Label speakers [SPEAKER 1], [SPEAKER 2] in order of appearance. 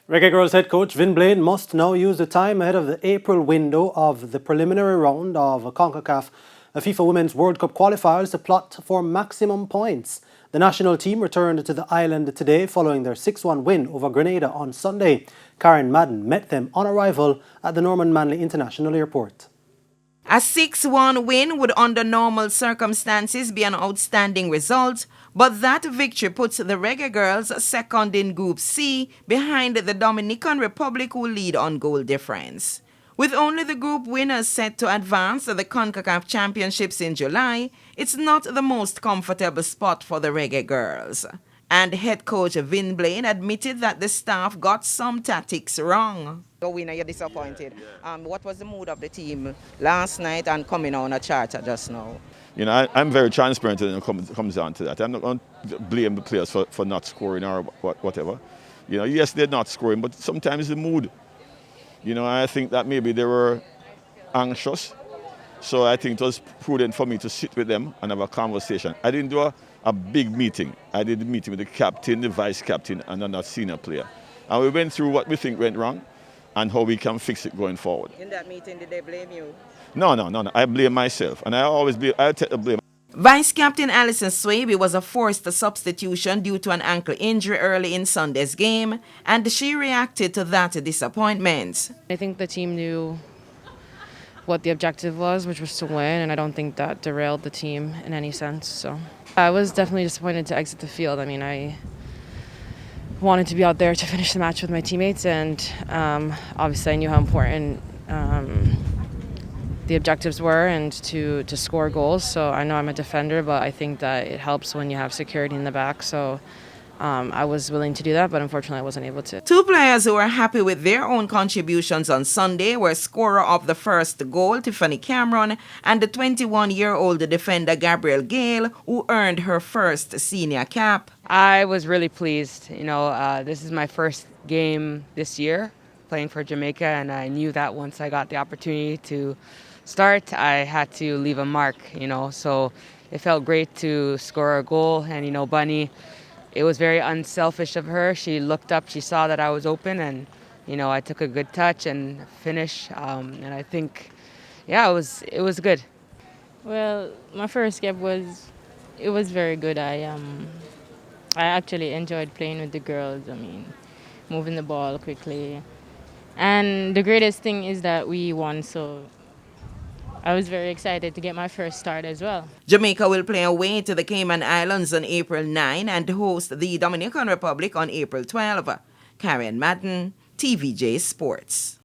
[SPEAKER 1] Reggae Girlz head coach Vin Blaine must now use the time ahead of the April window of the preliminary round of CONCACAF FIFA Women's World Cup qualifiers to plot for maximum points. The national team returned to the island today following their 6-1 win over Grenada on Sunday. Karen Madden met them on arrival at the Norman Manley International Airport.
[SPEAKER 2] A 6-1 win would under normal circumstances be an outstanding result, but that victory puts the Reggae Girlz second in Group C behind the Dominican Republic, who lead on goal difference. With only the group winners set to advance to the CONCACAF Championships in July, it's not the most comfortable spot for the Reggae Girlz. And head coach Vin Blaine admitted that the staff got some tactics wrong.
[SPEAKER 3] Your winner, you're disappointed. What was the mood of the team last night and coming on a charter just now?
[SPEAKER 4] You know, I'm very transparent when it comes down to that. I'm not going to blame the players for not scoring or whatever. You know, yes, they're not scoring, but sometimes the mood. You know, I think that maybe they were anxious. So I think it was prudent for me to sit with them and have a conversation. I didn't do a big meeting. I did the meeting with the captain, the vice captain, and another senior player. And we went through what we think went wrong and how we can fix it going forward.
[SPEAKER 3] In that meeting, did they blame you?
[SPEAKER 4] No. I blame myself. And I take the blame.
[SPEAKER 2] Vice Captain Alison Swaby was a forced substitution due to an ankle injury early in Sunday's game, and she reacted to that disappointment.
[SPEAKER 5] I think the team knew what the objective was, which was to win, and I don't think that derailed the team in any sense. So I was definitely disappointed to exit the field. I mean, I wanted to be out there to finish the match with my teammates, and obviously I knew how important the objectives were and to score goals. So I know I'm a defender, but I think that it helps when you have security in the back. So I was willing to do that, but unfortunately I wasn't able to.
[SPEAKER 2] Two players who were happy with their own contributions on Sunday were scorer of the first goal, Tiffany Cameron, and the 21-year-old defender, Gabrielle Gale, who earned her first senior cap.
[SPEAKER 6] I was really pleased. You know, this is my first game this year playing for Jamaica, and I knew that once I got the opportunity to start, I had to leave a mark, you know. So it felt great to score a goal, and, you know, Bunny, it was very unselfish of her. She looked up, she saw that I was open, and, you know, I took a good touch and finish. And I think, yeah, it was good.
[SPEAKER 5] Well, my first game was very good. I actually enjoyed playing with the girls. I mean, moving the ball quickly, and the greatest thing is that we won. So I was very excited to get my first start as well.
[SPEAKER 2] Jamaica will play away to the Cayman Islands on April 9 and host the Dominican Republic on April 12. Karen Madden, TVJ Sports.